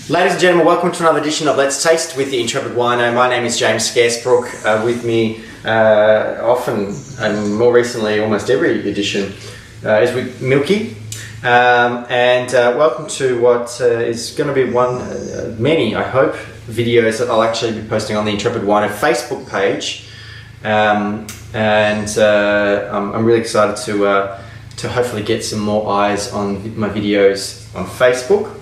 Ladies and gentlemen, welcome to another edition of Let's Taste with the Intrepid Wino. My name is James Scaresbrook. With me often and more recently almost every edition is with Milky. Welcome to what is going to be many, I hope, videos that I'll actually be posting on the Intrepid Wino Facebook page. I'm really excited to hopefully get some more eyes on my videos on Facebook.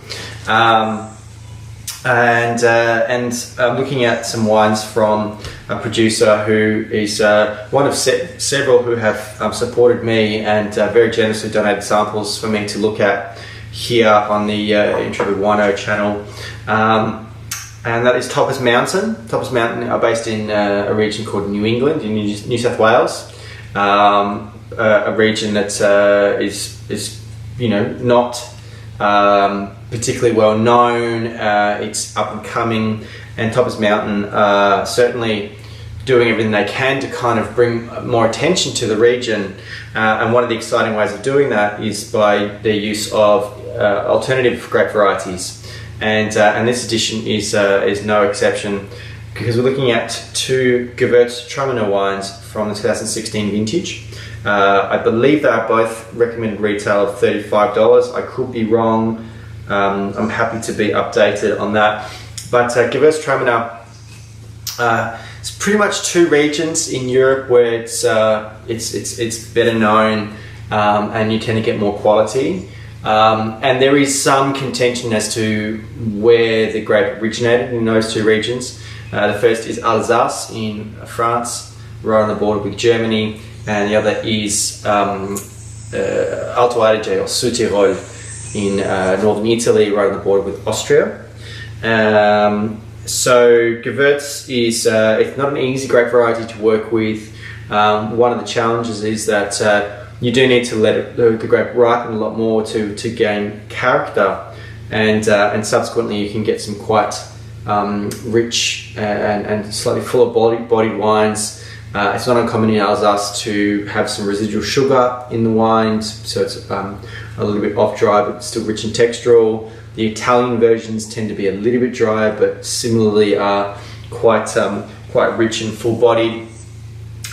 I'm looking at some wines from a producer who is one of several who have supported me and very generously donated samples for me to look at here on the Intrepid Wino channel. And that is Topaz Mountain. Topaz Mountain are based in a region called New England in New South Wales. A region that is not particularly well known. It's up and coming, and Topaz Mountain certainly doing everything they can to kind of bring more attention to the region. And one of the exciting ways of doing that is by their use of alternative grape varieties. And this edition is no exception, because we're looking at two Gewurztraminer wines from the 2016 vintage. I believe they are both recommended retail of $35. I could be wrong. I'm happy to be updated on that. But Gewurztraminer, it's pretty much two regions in Europe where it's better known, and you tend to get more quality. And there is some contention as to where the grape originated in those two regions. The first is Alsace in France, right on the border with Germany, and the other is Alto Adige or Südtirol in northern Italy, right on the border with Austria. So Gewürz is it's not an easy grape variety to work with. One of the challenges is that you do need to let the grape ripen a lot more to gain character, and subsequently you can get some quite rich and slightly fuller bodied wines. It's not uncommon in Alsace to have some residual sugar in the wines, so it's a little bit off dry but still rich and textural. The Italian versions tend to be a little bit dry, but similarly are quite rich and full bodied.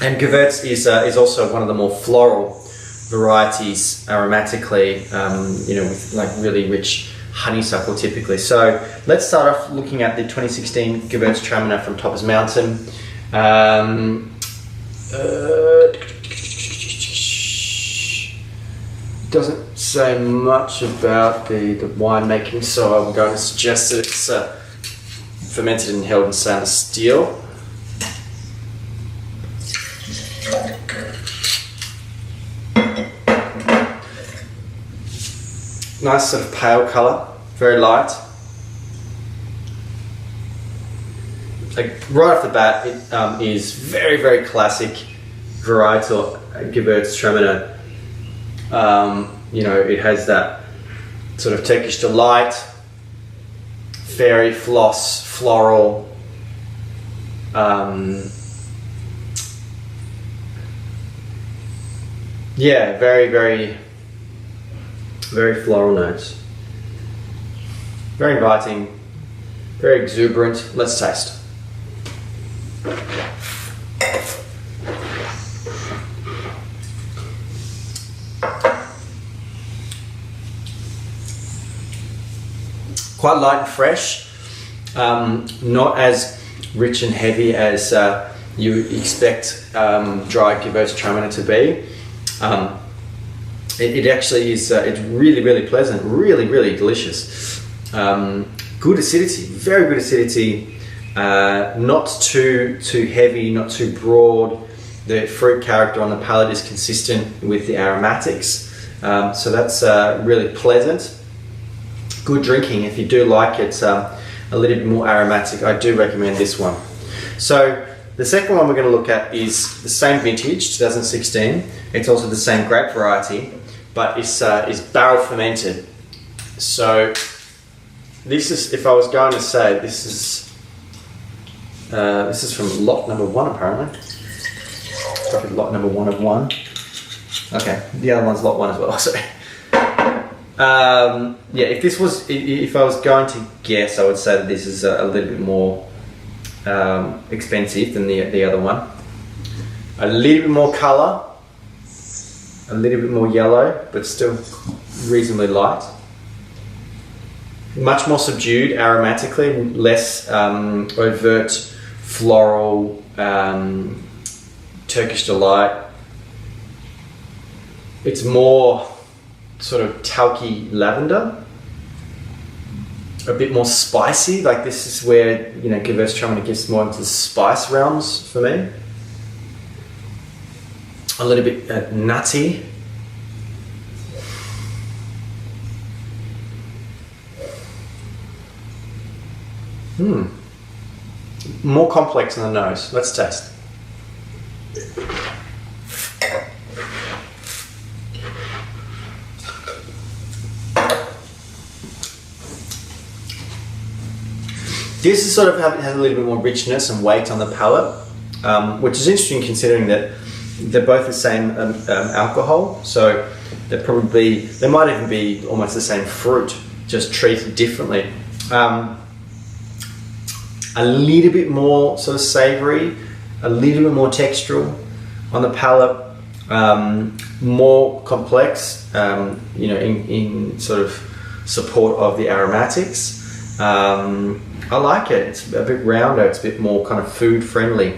And Gewürz is also one of the more floral varieties aromatically, with like really rich honeysuckle typically. So let's start off looking at the 2016 Gewurztraminer from Topaz Mountain. Doesn't say much about the winemaking, so I'm going to suggest that it's fermented and held in stainless steel. Nice sort of pale colour, very light. Like right off the bat, it is very, very classic varietal Gewurztraminer. It has that sort of Turkish delight, fairy floss, floral. Very, very, very floral notes. Very inviting, very exuberant. Let's taste. Quite light and fresh, not as rich and heavy as you expect dry Gewurztraminer to be. It actually is. It's really, really pleasant, really, really delicious. Good acidity, very good acidity. Not too heavy, not too broad. The fruit character on the palate is consistent with the aromatics, so that's really pleasant. Good drinking if you do like it. A little bit more aromatic. I do recommend this one. So the second one we're going to look at is the same vintage, 2016. It's also the same grape variety, but is barrel fermented. So this is, if I was going to say, this is from lot number 1 apparently. Probably lot number 1 of 1. Okay, the other one's lot 1 as well. So Yeah, if I was going to guess, I would say that this is a little bit more expensive than the other one. A little bit more colour, a little bit more yellow, but still reasonably light. Much more subdued aromatically, less overt floral, Turkish delight. It's more sort of talky lavender, a bit more spicy. Like this is where, you know, Gewürztraminer gets more into the spice realms for me. A little bit nutty. More complex in the nose. Let's taste. This is sort of has a little bit more richness and weight on the palate, which is interesting considering that they're both the same alcohol. So they might even be almost the same fruit, just treated differently. A little bit more sort of savoury, a little bit more textural on the palate, more complex, you know, in sort of support of the aromatics. I like it. It's a bit rounder. It's a bit more kind of food friendly.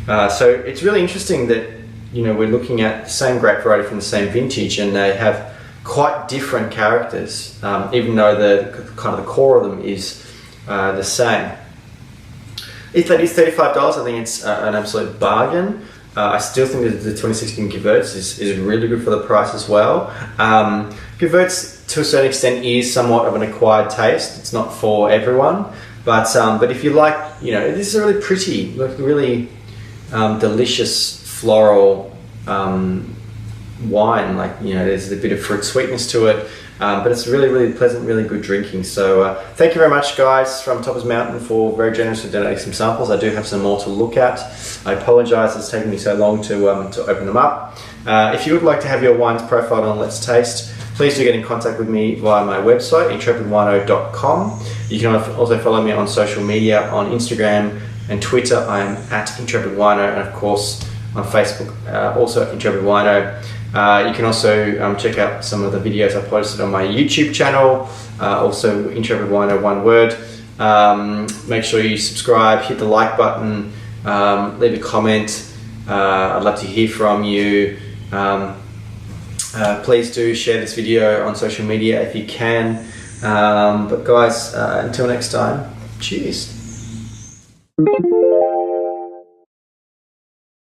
So it's really interesting that, you know, we're looking at the same grape variety from the same vintage, and they have quite different characters, even though the kind of the core of them is the same. If that is $35, I think it's an absolute bargain. I still think that the 2016 Gewürz is really good for the price as well. Gewürz, to a certain extent, is somewhat of an acquired taste. It's not for everyone, but if you like, you know, this is a really pretty, really delicious floral wine. Like, you know, there's a bit of fruit sweetness to it. But it's really, really pleasant, really good drinking. So thank you very much, guys, from Topper's Mountain, for very generously donating some samples. I do have some more to look at. I apologise it's taken me so long to open them up. If you would like to have your wines profiled on Let's Taste, please do get in contact with me via my website, intrepidwino.com. You can also follow me on social media, on Instagram and Twitter. I am at Intrepid Wino, and of course on Facebook, also at Intrepid Wino. You can also check out some of the videos I posted on my YouTube channel, also Intrepid Wino, one word. Make sure you subscribe, hit the like button, leave a comment. I'd love to hear from you. Please do share this video on social media if you can. But guys, until next time, cheers.